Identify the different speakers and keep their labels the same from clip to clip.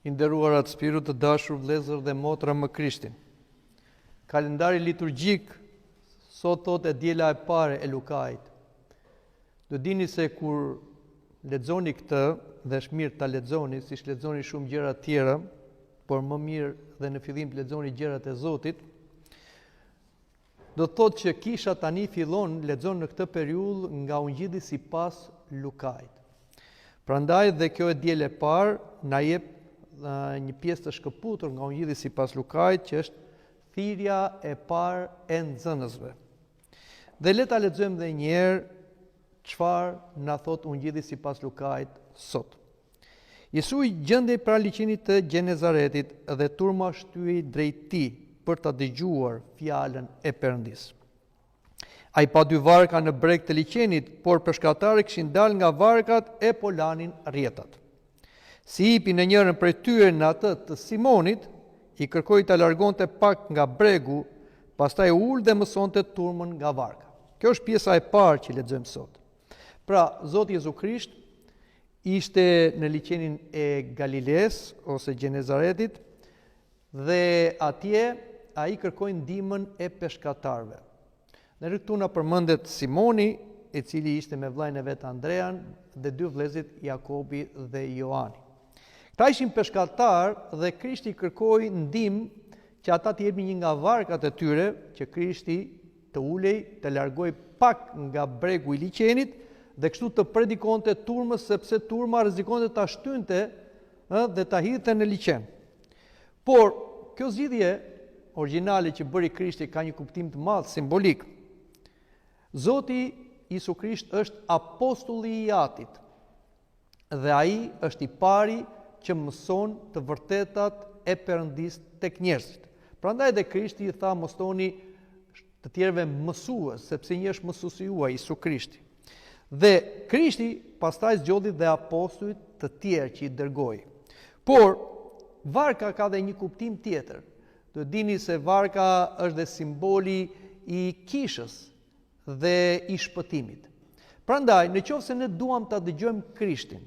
Speaker 1: I nderuarat spiru të dashur vëllezër dhe motra më Krishtin. Kalendari liturgjik sot thot e diela e parë e Lukait. Do dini se kur lexoni këtë, dhe është mirë ta lexoni, siç lexoni shumë gjëra të tjera, por më mirë dhe në fillim të lexoni gjërat e Zotit. Do thotë që kisha tani fillon lexon në këtë periudhë nga ungjilli sipas Lukait. Prandaj dhe kjo e dielë e parë na jep një pjesë të shkëputur nga ungjilli sipas Lukait, që është thirrja e parë e nxënësve. Dhe le ta lexojmë edhe një herë çfarë na thot ungjilli sipas Lukait sot. Jesu i gjendej pranë liçenit të Gjenezaretit dhe turma shtyhej drejt tij për ta dëgjuar fjalën e Perëndis. Ai pa dy varka në breg të liçenit, por peshkatarët kishin dalë nga varkat e po lanin rrjetat. Si hipi në njërën prej tyre në atë të Simonit, i kërkoi ta largonte pak nga bregu, pastaj u ul dhe mësonte turmën nga varka. Kjo është pjesa e parë që lexojmë sot. Pra, Zoti Jezu Krisht ishte në liçenin e Galiles ose Gjenezaretit dhe atje ai kërkoi ndihmën e peshkatarëve. Në këtu na përmendet Simoni, i cili ishte me vllajën e vet Andrean dhe dy vëllezërit Jakobi dhe Johani. Këta ishin peshkatar dhe Krishti kërkoi ndihmë që ata të jepnin një nga varkat e tyre, që Krishti të ulej, të largoj pak nga bregu i liçenit dhe kështu të predikonte turmës, sepse turma rrezikonte ta shtynte dhe ta hidhte në liçen. Por kjo zgjidhje origjinale që bëri Krishti ka një kuptim të madh simbolik. Zoti Jezu Krisht është apostulli i Atit dhe ai është i pari që mëson të vërtetat e Perëndis tek njerëzit. Prandaj dhe Krishti i tha mos thoni të tjerëve mësues, sepse një është mësuesi juaj, Jezu Krishti. Dhe Krishti pastaj zgjodhi dhe apostujt të tjerë që i dërgoi. Por varka ka dhe një kuptim tjetër. Do dini se varka është dhe simboli i kishës dhe i shpëtimit. Prandaj, nëse ne duam ta dëgjojmë Krishtin,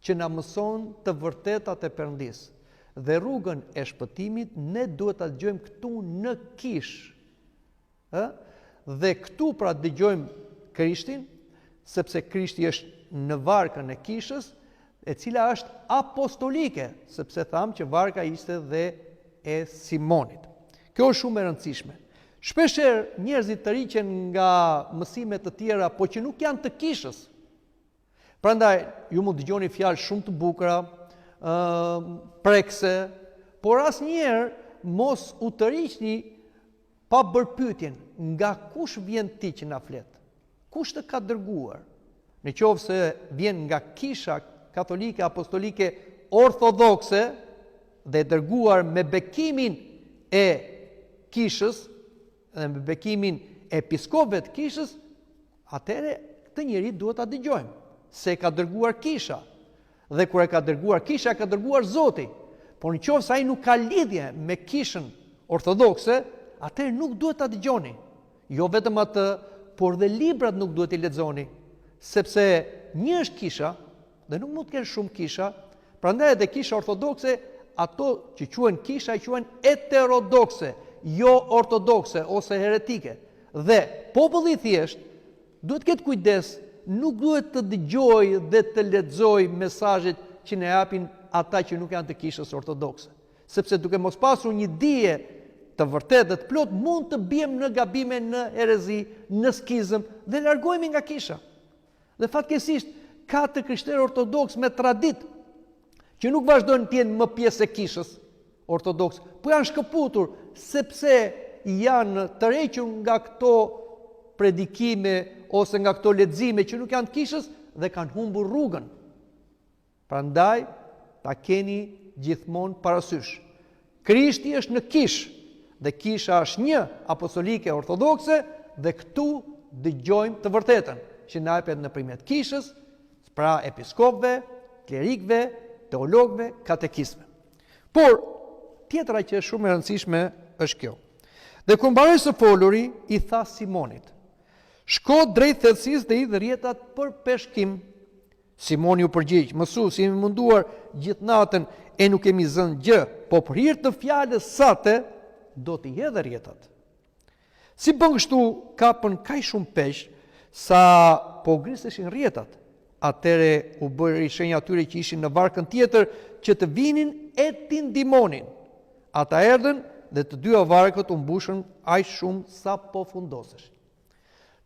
Speaker 1: që na mëson të vërtetat e Perëndis dhe rrugën e shpëtimit, ne duhet ta dëgjojmë këtu në kishë. Dhe këtu pra dëgjojmë Krishtin, sepse Krishti është në varkën e kishës, e cila është apostolike, sepse thamë që varka ishte dhe e Simonit. Kjo është shumë e rëndësishme. Shpeshherë njerëzit të riqen nga mësime të tjera, po që nuk janë të kishës. Prandaj, ju mund dëgjoni fjalë shumë të bukura, prekse, por asnjëherë mos u tërhiqni pa bërë pyetjen, nga kush vjen ti që na flet? Kush të ka dërguar? Nëse vjen nga kisha katolike, apostolike, ortodokse dhe dërguar me bekimin e kishës dhe me bekimin e episkopëve të kishës, atëherë këtë njeri duhet ta dëgjojmë, se ka dërguar kisha. Dhe kur e ka dërguar kisha, ka dërguar Zoti. Por nëse ai nuk ka lidhje me kishën ortodokse, atëherë nuk duhet ta dëgjoni. Jo vetëm atë, por dhe librat nuk duhet i lexoni, sepse një është kisha dhe nuk mund të kenë shumë kisha. Prandaj edhe kisha ortodokse, ato që quhen kisha i quhen heterodokse, jo ortodokse ose heretike. Dhe populli i thjesht duhet ketë kujdes, nuk duhet të dëgjoj dhe të lexoj mesazhet që ne japin ata që nuk janë të kishës ortodokse. Sepse duke mos pasur një dije të vërtetë dhe të plot, mund të bijem në gabime, në herezi, në skizëm dhe largohemi nga kisha. Dhe fatkeqësisht ka të krishterë ortodoks me tradit që nuk vazhdojnë të jenë më pjesë e kishës ortodoks, po janë shkëputur sepse janë tërhequr nga këto predikime ose nga këto lexime që nuk janë të kishës dhe kanë humbur rrugën. Prandaj ta keni gjithmonë parasysh. Krishti është në kishë dhe kisha është një apostolike ortodokse dhe këtu dëgjojmë të vërtetën që na jepet nëpërmjet kishës, pra episkopëve, klerikëve, teologëve, katekistëve. Por tjetra që është shumë e rëndësishme është kjo. Dhe kur mbaroi së foluri, i tha Simonit: "Shko drejt thellësisë dhe hidh rrjetat për peshkim." Simoni u përgjigj, Mësues, jemi munduar gjithë natën e nuk kemi zënë gjë, po për hir të fjalës sate do t'i hedhë rjetat. Si bën kështu kapën kaq shumë peshq sa po griseshin rjetat. Atëre u bëri shenja atyre që ishin në varkën tjetër që të vinin e t'i ndihmonin. Ata erdhën dhe të dyja varkët u mbushën aq shumë sa po fundoseshin.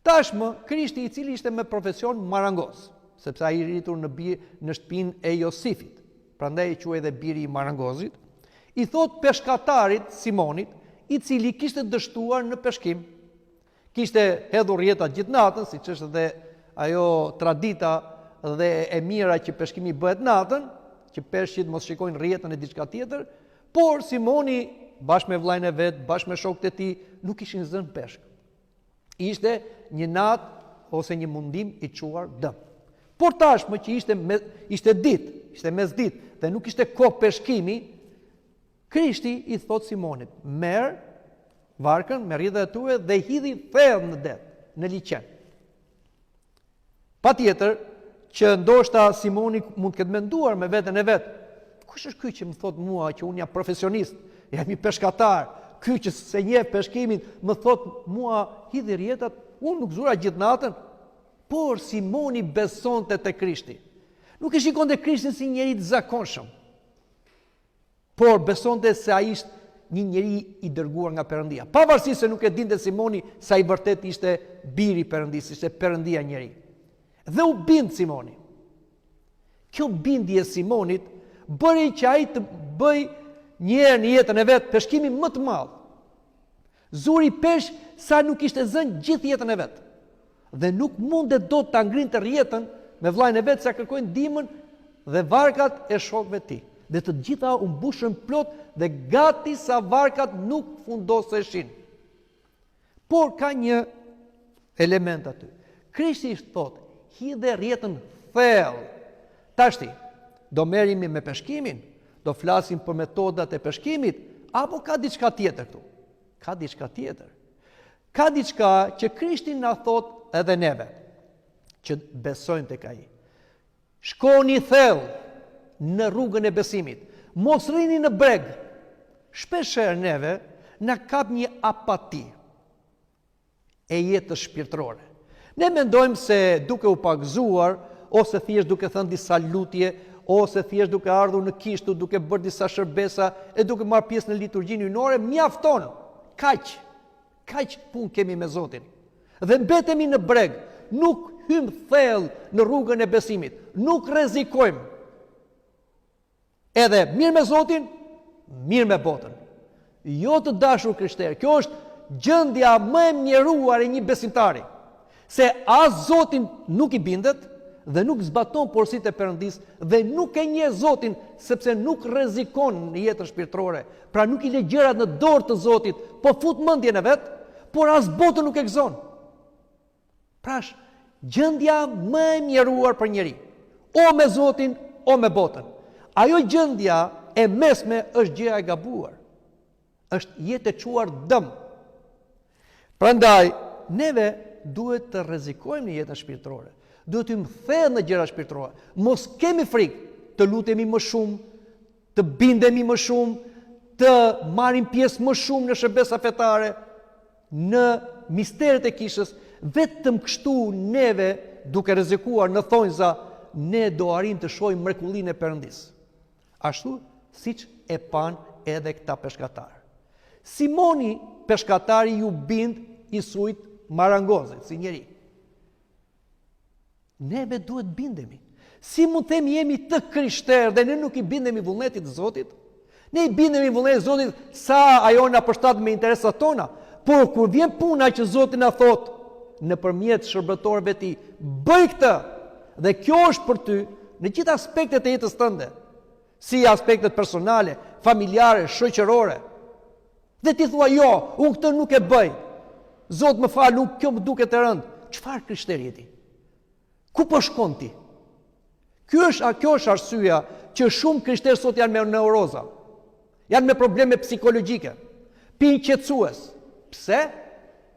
Speaker 1: Tashmë Krishti, i cili ishte me profesion marangoz, sepse ai i rritur në shtëpinë e Josifit, prandaj e quhej edhe biri i marangozit, i thot peshkatarit Simonit, i cili kishte dështuar në peshkim, kishte hedhur rjetat gjithë natën, siç është edhe ajo tradita dhe e mira që peshkimi bëhet natën, që peshqit mos shikojnë rjetën e diçka tjetër, por Simoni bashkë me vllajën e vet, bashkë me shokët e tij, nuk ishin zënë peshk. Ishte një natë ose një mundim i çuar dëm. Por tashmë që ishte ditë, ishte mesditë dhe nuk ishte kohë peshkimi, Krishti i thot Simonit, merr varkën me rrjedhat e tua dhe hidhi thellë në det, në liqen. Patjetër që ndoshta Simoni mund të ketë menduar me veten e vet, kush është ky që më thot mua që unë jam profesionist, jam i peshkatar, ky që se njeh peshkimin më thot mua hidhi rrjetat, unë nuk zura gjithë natën. Por Simoni besonte te Krishti. Nuk e shikonte Krishtin si njeri të zakonshëm, por besonte se ai ishte një njeri i dërguar nga Perëndia. Pavarësisht se nuk e dinte Simoni sa i vërtet ishte biri i Perëndisë, ishte Perëndia njeri. Dhe u bind Simoni. Kjo bindje e Simonit bëri që ai të bëj një herë në jetën e vet peshkimin më të madh. Zuri peshq sa nuk ishte zënë gjithë jetën e vet. Dhe nuk mundet do të ngrinte rjetën me vllajën e vet sa kërkojnë ndihmën dhe varkat e shokëve të tij. Dhe të gjitha u mbushën plot dhe gati sa varkat nuk fundoseshin. Por ka një element aty. Krishti thot, hidhe rjetën thellë. Tashti, do merremi me peshkimin, do flasim për metodat e peshkimit, apo ka diçka tjetër këtu? Ka diçka tjetër. Ka diçka që Krishti na thot edhe neve, që besojnë tek ai. Shkoni thellë në rrugën e besimit. Mos rrini në breg. Shpeshherë neve na kap një apati e jetës shpirtërore. Ne mendojmë se duke u pagzuar, ose thjesht duke thënë disa lutje, ose thjesht duke ardhur në kishtu, duke bërë disa shërbesa e duke marrë pjesë në liturgjinë hyjnore, mjafton. Kaq punë kemi me Zotin. Dhe mbetemi në breg, nuk hym thellë në rrugën e besimit, nuk rrezikojmë. Edhe mirë me Zotin, mirë me botën. Jo të dashur krishterë, kjo është gjendja më e mjeruar e një besimtari. Se as Zotin nuk i bindet dhe nuk zbaton porositë e Perëndisë dhe nuk e njeh Zotin sepse nuk rrezikon në jetën shpirtërore. Pra nuk i lë gjërat në dorë të Zotit, po fut mendjen e vet, por as botën nuk e gëzon. Pra gjendja më e mjeruar për njeri, o me Zotin, o me botën. Ajo gjendja e mesme është gjëja e gabuar. Është jetë e çuar dëm. Prandaj, neve duhet të rrezikojmë në jetën shpirtërore. Duhet të mthehen në gjëra shpirtërore. Mos kemi frikë të lutemi më shumë, të bindemi më shumë, të marrim pjesë më shumë në shërbesa fetare, në misteret e kishës, vetëm kështu neve, duke rrezikuar në thonjza, ne do arrim të shohim mrekullinë e Perëndisë. Ashtu siç e pan edhe këta peshkatarë. Simoni, peshkatari, ju bind Isuit marangozit, si njeri. Neve duhet bindemi. Si mund themi jemi të krishterë dhe ne nuk i bindemi vullnetit të Zotit? Ne i bindemi vullnetit të Zotit sa ajo na përshtat me interesat tona, por kur vjen puna që Zoti na thot nëpërmjet shërbëtorëve të tij, bëj këtë, dhe kjo është për ty në gjithë aspektet e jetës tënde, si aspektet personale, familjare, shoqërore. Dhe ti thua, jo, unë këtë nuk e bëj. Zot më fal, nuk kjo më duket e rëndë. Çfarë krishteri je ti? Ku po shkon ti? Kjo është arsyeja që shumë krishterë sot janë me neuroza. Janë me probleme psikologjike. Pinë qetësues. Pse?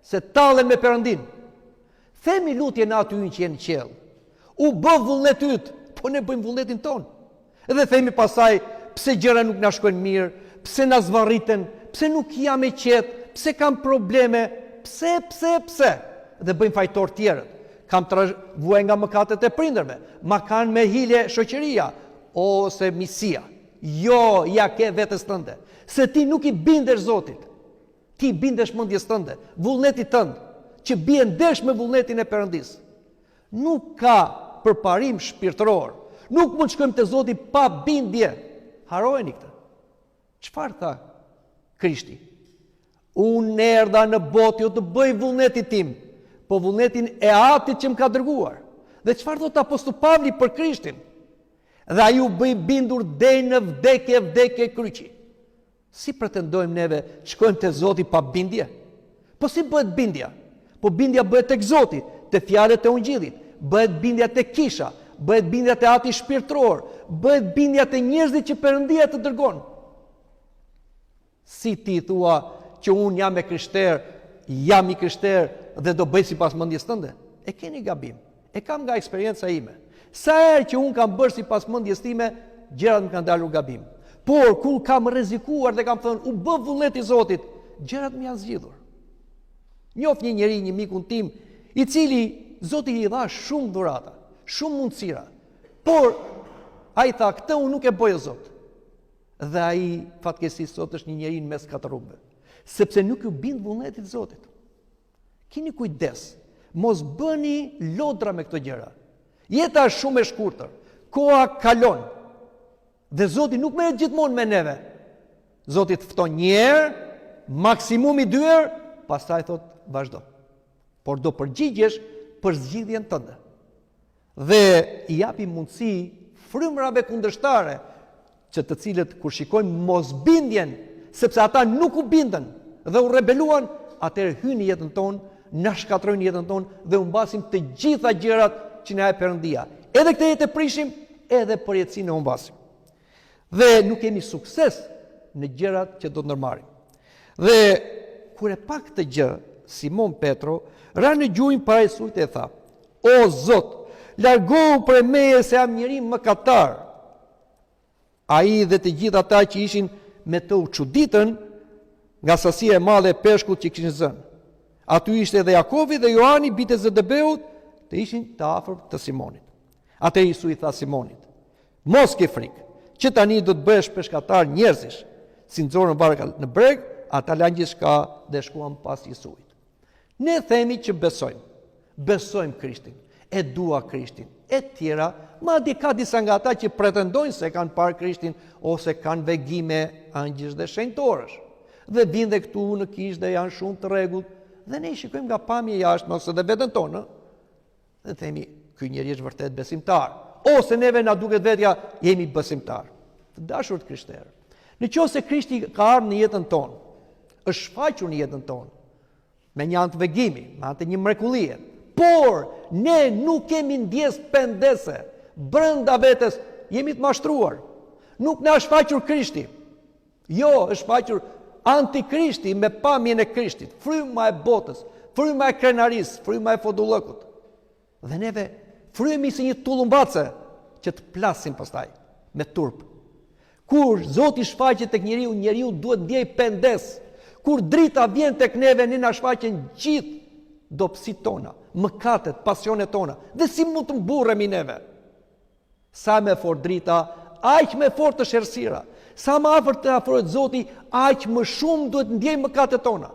Speaker 1: Se tallen me Perëndin. Themi lutje në aty që jenë në qiell. U bë vullnet yt, po ne bëjmë vullnetin ton. Edhe themi pasaj, pse gjëra nuk na shkojnë mirë, pse na zvarriten, pse nuk jam e qetë, pse kam probleme, pse. Dhe bëjmë fajtor tjerët. Kam vuaj nga mëkatet e prindërve, ma kanë me hile shoqëria, ose misia. Jo, ja ke vetes tënde. Se ti nuk i bindesh Zotit. Ti bindesh mendjes tënde, vullnetit tënd, që bie ndesh me vullnetin e Perëndis. Nuk ka përparim shpirtëror. Nuk mund shkojmë te Zoti pa bindje. Harojeni këtë. Çfarë tha Krishti? Unë erdha në botë jo të bëj vullnetin tim, po vullnetin e Atit që më ka dërguar. Dhe çfarë thot apostulli Pavli për Krishtin? Dhe ai u bëi bindur deri në vdekje kryqi. Si pretendojmë neve shkojmë te Zoti pa bindje? Po si bëhet bindja? Po bindja bëhet tek Zoti, te fjalët e Ungjillit, bëhet bindja te kisha, bëhet bindja te Ati shpirtëror, bëhet bindja te njerëzit që Perëndia të dërgon. Si ti thua që unë jam i krishter dhe do bëj sipas mendjes tënde? E keni gabim. E kam nga eksperjenca ime. Sa herë që unë kam bërë sipas mendjes time, gjërat më kanë dalur gabim. Por kur kam rrezikuar dhe kam thënë u bë vullneti i Zotit, gjërat më janë zgjidhur. Njoh një njeri, një mikun tim, i cili Zoti i dha shumë dhurata, shumë mundësira. Por ai tha, këtë unë nuk e bëj o Zot. Dhe ai fatkeqësisht sot është një njeri në mes katër rrugëve, sepse nuk u bind vullnetit të Zotit. Keni kujdes, mos bëni lodra me këto gjëra. Jeta është shumë e shkurtër, koha kalon, dhe Zoti nuk merret gjithmonë me neve. Zoti të fton një herë, maksimumi 2 herë, pastaj thot vazhdo. Por do përgjigjesh për zgjidhjen tënde. Dhe i japi mundësi frymërave kundërshtare, që të cilët kur shikojnë mosbindjen, sepse ata nuk u bindën dhe u rebeluan, atëherë hynë në jetën tonë, na shkatrojnë jetën tonë dhe u mbasim të gjitha gjërat që na e Perëndia. Edhe këtë jetë e prishim, edhe përjetësinë e humbasim. Dhe nuk kemi sukses në gjërat që do të ndërmarrim. Dhe kur e pa këtë gjë, Simon Petro ra në gjuhën para Isusit e tha: "O Zot, largohu prej meje se jam njeri mëkatar." Ai dhe të gjithë ata që ishin me të u çuditën nga sasia e madhe e peshkut që kishin zënë. Aty ishte edhe Jakovi dhe Johani, bijtë e Zebedeut, të ishin të afërt të Simonit. Atë Isu i tha Simonit: "Mos ke frikë, që tani do të bëhesh peshkatar njerëzish." Si nxorën barka në breg, ata lanë gjithçka dhe shkuan pas Isuit. Ne themi që besojmë Krishtin, e dua Krishtin, e tjera, madje ka disa nga ata që pretendojnë se kanë parë Krishtin ose kanë vegime angjësh dhe shenjtorësh. Dhe vinë dhe këtu në kishë dhe janë shumë të rregullt, dhe ne i shikojmë nga pamje jashtme ose dhe veten tonë, dhe themi, ky njeri është vërtet besimtar, ose neve na duket vetja jemi besimtar. Të dashur të krishterë, nëse Krishti ka ardhur në jetën tonë, është shfaqur në jetën tonë, me një anë të vegimi, me anë të një mrekullie, por ne nuk kemi ndjes pendese brenda vetes, jemi të mashtruar. Nuk na është shfaqur Krishti. Jo, është shfaqur antikrishti me pamjen e Krishtit, fryma e botës, fryma e krenarisë, fryma e fodullëkut. Dhe neve fryhemi si një tullumbace që të plasim pastaj me turp. Kur Zoti shfaqet tek njeriu duhet ndjej pendes. Kur drita vjen tek neve, ne na shfaqen gjithë dobësitë tona, mëkatet, pasionet tona. Dhe si mund të mburremi neve? Sa më fort drita, aq më fort është errësira. Sa më afër të afrohet Zoti, aq më shumë duhet ndjej mëkatet tona.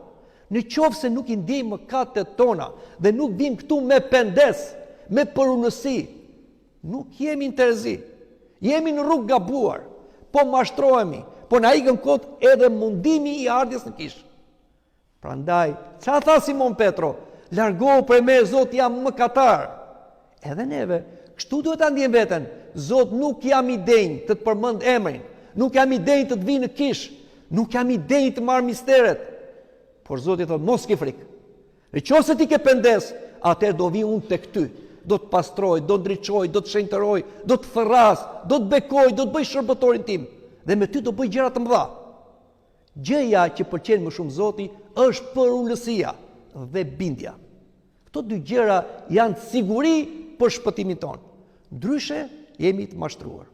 Speaker 1: Në qoftë se nuk i ndjej mëkatet tona dhe nuk vim këtu me pendes, me përunësi, nuk jemi në terezi. Jemi në rrugë gabuar, po mashtrohemi, po na ikën kot edhe mundimi i ardhjes në kishë. Prandaj, çfarë tha Simon Petro? Largohu prej meje, Zot, jam mëkatar. Edhe neve, kështu duhet ta ndjejmë veten. Zot, nuk jam i denj të të përmend emrin, nuk jam i denj të të vi në kishë, nuk jam i denj të marr misteret. Por Zoti thotë, mos ke frikë. Nëse ti ke pendes, atëherë do vi unë tek ty. Do të pastroj, do të ndriçoj, do të shenjtëroj, do të thërras, do të bekoj, do të bëj shërbëtorin tim. Dhe me ty do bëj gjëra të mëdha. Gjëja që pëlqen më shumë Zoti është përulësia dhe bindja. Këto dy gjëra janë siguri për shpëtimin tonë. Ndryshe jemi të mashtruar.